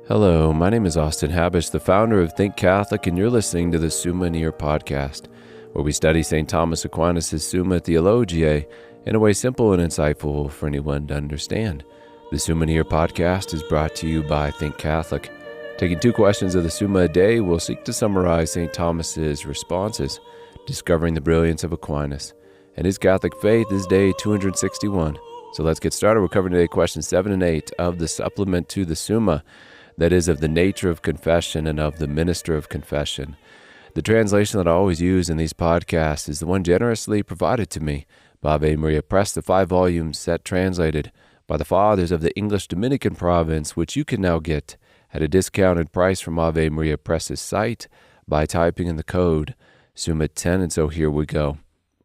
Hello, my name is Austin Habish, the founder of Think Catholic, and you're listening to the Summa podcast, where we study St. Thomas Aquinas' Summa Theologiae in a way simple and insightful for anyone to understand. The Summa podcast is brought to you by Think Catholic. Taking 2 questions of the Summa a day, we'll seek to summarize St. Thomas's responses, discovering the brilliance of Aquinas and his Catholic faith is day 261. So let's get started. We're covering today questions 7 and 8 of the supplement to the Summa, that is, of the nature of confession and of the minister of confession. The translation that I always use in these podcasts is the one generously provided to me by Ave Maria Press, the 5-volume set translated by the Fathers of the English Dominican province, which you can now get at a discounted price from Ave Maria Press's site by typing in the code SUMMA10. And so here we go.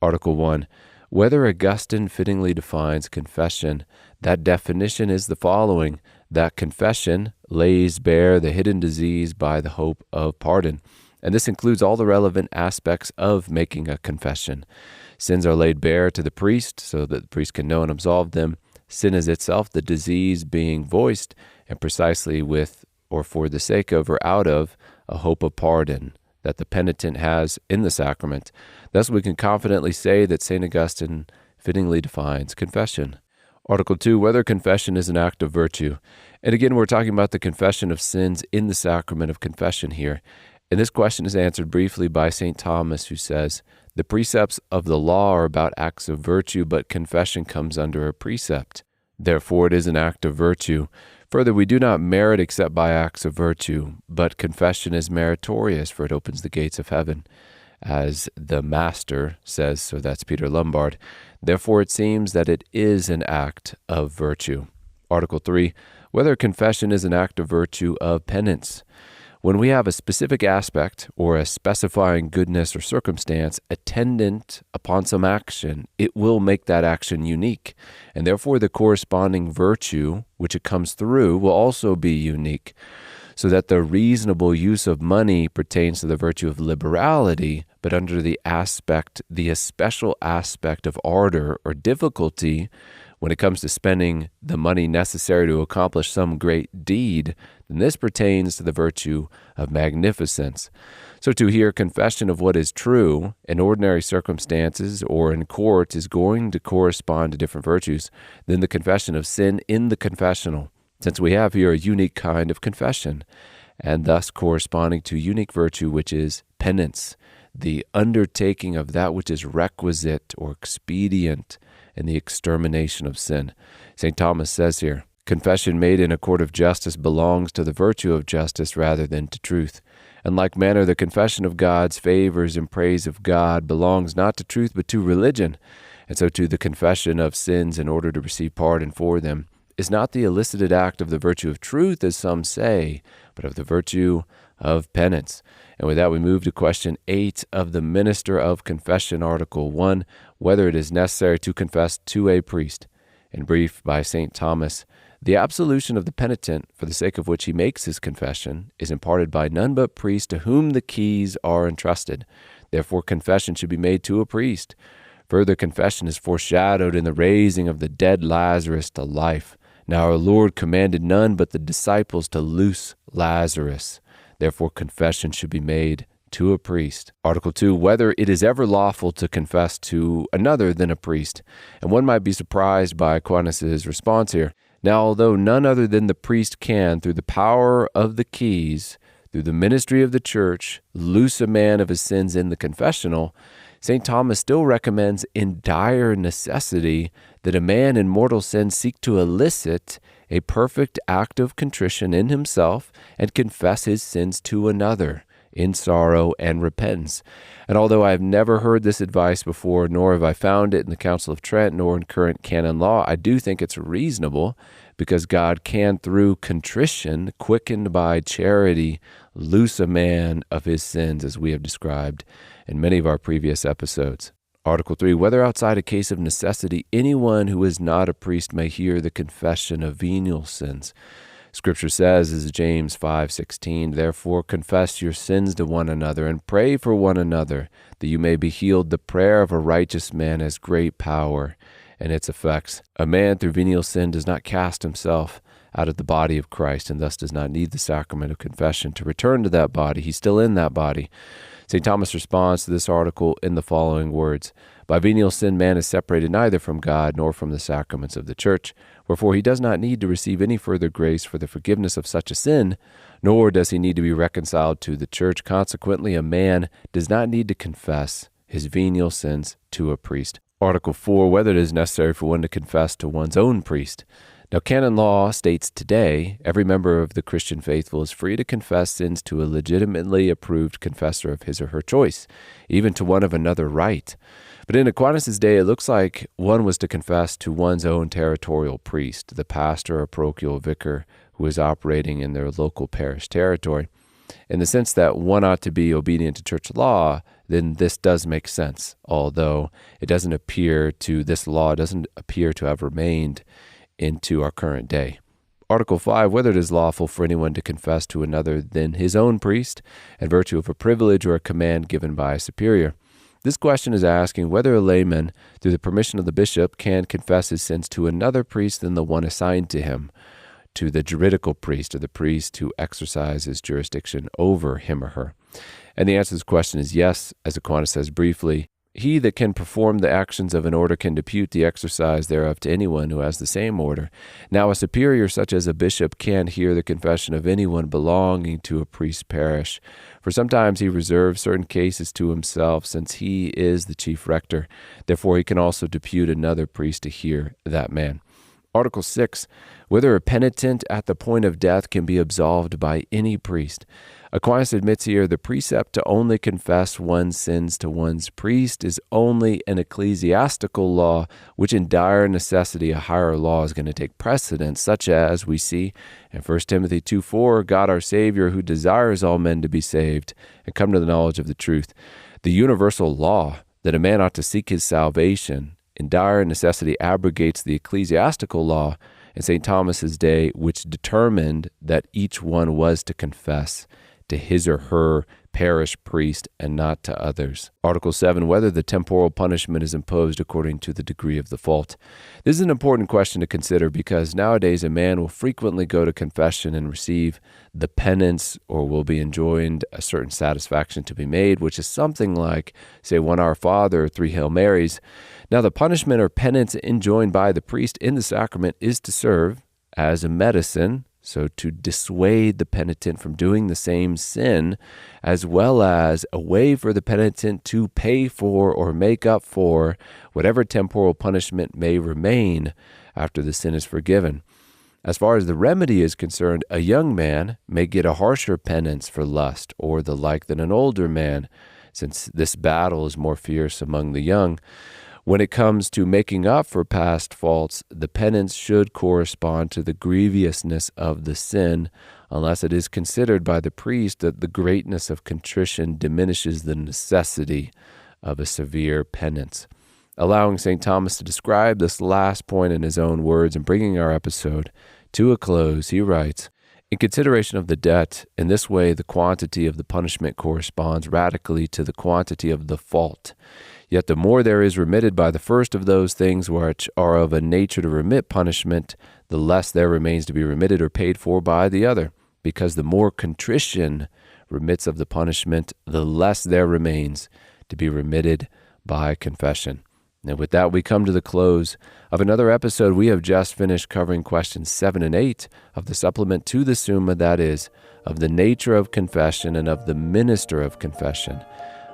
Article 1. Whether Augustine fittingly defines confession, that definition is the following: that confession lays bare the hidden disease by the hope of pardon. And this includes all the relevant aspects of making a confession. Sins are laid bare to the priest so that the priest can know and absolve them. Sin is itself the disease being voiced, and precisely with or for the sake of or out of a hope of pardon that the penitent has in the sacrament. Thus we can confidently say that St. Augustine fittingly defines confession. Article 2, whether confession is an act of virtue. And again, we're talking about the confession of sins in the sacrament of confession here. And this question is answered briefly by St. Thomas, who says, the precepts of the law are about acts of virtue, but confession comes under a precept. Therefore, it is an act of virtue. Further, we do not merit except by acts of virtue, but confession is meritorious, for it opens the gates of heaven. As the Master says, so that's Peter Lombard. Therefore, it seems that it is an act of virtue. Article 3, whether confession is an act of virtue of penance. When we have a specific aspect or a specifying goodness or circumstance attendant upon some action, it will make that action unique, and therefore the corresponding virtue which it comes through will also be unique, so that the reasonable use of money pertains to the virtue of liberality, but under the especial aspect of ardor or difficulty when it comes to spending the money necessary to accomplish some great deed, then this pertains to the virtue of magnificence. So to hear confession of what is true in ordinary circumstances or in court is going to correspond to different virtues than the confession of sin in the confessional, since we have here a unique kind of confession, and thus corresponding to unique virtue, which is penance, the undertaking of that which is requisite or expedient in the extermination of sin. St. Thomas says here, confession made in a court of justice belongs to the virtue of justice rather than to truth. In like manner, the confession of God's favors and praise of God belongs not to truth but to religion. And so to the confession of sins in order to receive pardon for them is not the elicited act of the virtue of truth, as some say, but of the virtue of penance. And with that, we move to question 8 of the Minister of Confession, Article 1, whether it is necessary to confess to a priest. In brief, by St. Thomas, the absolution of the penitent, for the sake of which he makes his confession, is imparted by none but priests to whom the keys are entrusted. Therefore, confession should be made to a priest. Further, confession is foreshadowed in the raising of the dead Lazarus to life. Now our Lord commanded none but the disciples to loose Lazarus. Therefore, confession should be made to a priest. Article 2, whether it is ever lawful to confess to another than a priest. And one might be surprised by Aquinas' response here. Now, although none other than the priest can, through the power of the keys, through the ministry of the church, loose a man of his sins in the confessional, St. Thomas still recommends in dire necessity that a man in mortal sin seek to elicit a perfect act of contrition in himself and confess his sins to another in sorrow and repentance. And although I have never heard this advice before, nor have I found it in the Council of Trent, nor in current canon law, I do think it's reasonable, because God can, through contrition, quickened by charity, loose a man of his sins, as we have described in many of our previous episodes. Article 3, whether outside a case of necessity, anyone who is not a priest may hear the confession of venial sins. Scripture says, as James 5:16, therefore confess your sins to one another and pray for one another, that you may be healed. The prayer of a righteous man has great power and its effects. A man through venial sin does not cast himself out of the body of Christ and thus does not need the sacrament of confession to return to that body. He's still in that body. St. Thomas responds to this article in the following words: "By venial sin man is separated neither from God nor from the sacraments of the Church, wherefore he does not need to receive any further grace for the forgiveness of such a sin, nor does he need to be reconciled to the Church. Consequently, a man does not need to confess his venial sins to a priest." Article 4, whether it is necessary for one to confess to one's own priest. Now, canon law states today, every member of the Christian faithful is free to confess sins to a legitimately approved confessor of his or her choice, even to one of another rite. But in Aquinas' day, it looks like one was to confess to one's own territorial priest, the pastor or parochial vicar who is operating in their local parish territory. In the sense that one ought to be obedient to church law, then this does make sense, although this law doesn't appear to have remained into our current day. Article 5, whether it is lawful for anyone to confess to another than his own priest in virtue of a privilege or a command given by a superior. This question is asking whether a layman, through the permission of the bishop, can confess his sins to another priest than the one assigned to him, to the juridical priest or the priest who exercises jurisdiction over him or her. And the answer to this question is yes, as Aquinas says briefly. He that can perform the actions of an order can depute the exercise thereof to anyone who has the same order. Now a superior such as a bishop can hear the confession of anyone belonging to a priest's parish, for sometimes he reserves certain cases to himself, since he is the chief rector. Therefore he can also depute another priest to hear that man. Article 6, whether a penitent at the point of death can be absolved by any priest. Aquinas admits here the precept to only confess one's sins to one's priest is only an ecclesiastical law, which in dire necessity a higher law is going to take precedence, such as we see in 1 Timothy 2:4, God our Savior, who desires all men to be saved and come to the knowledge of the truth. The universal law that a man ought to seek his salvation in dire necessity abrogates the ecclesiastical law in St. Thomas's day, which determined that each one was to confess to his or her parish priest and not to others. Article 7, whether the temporal punishment is imposed according to the degree of the fault. This is an important question to consider because nowadays a man will frequently go to confession and receive the penance or will be enjoined a certain satisfaction to be made, which is something like, say, 1 Our Father or 3 Hail Marys. Now the punishment or penance enjoined by the priest in the sacrament is to serve as a medicine, so to dissuade the penitent from doing the same sin, as well as a way for the penitent to pay for or make up for whatever temporal punishment may remain after the sin is forgiven. As far as the remedy is concerned, a young man may get a harsher penance for lust or the like than an older man, since this battle is more fierce among the young. When it comes to making up for past faults, the penance should correspond to the grievousness of the sin, unless it is considered by the priest that the greatness of contrition diminishes the necessity of a severe penance. Allowing St. Thomas to describe this last point in his own words and bringing our episode to a close, he writes, in consideration of the debt, in this way the quantity of the punishment corresponds radically to the quantity of the fault. Yet the more there is remitted by the first of those things which are of a nature to remit punishment, the less there remains to be remitted or paid for by the other, because the more contrition remits of the punishment, the less there remains to be remitted by confession. And with that, we come to the close of another episode. We have just finished covering questions 7 and 8 of the supplement to the Summa, that is, of the nature of confession and of the minister of confession.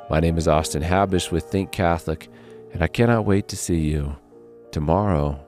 My name is Austin Habish with Think Catholic, and I cannot wait to see you tomorrow.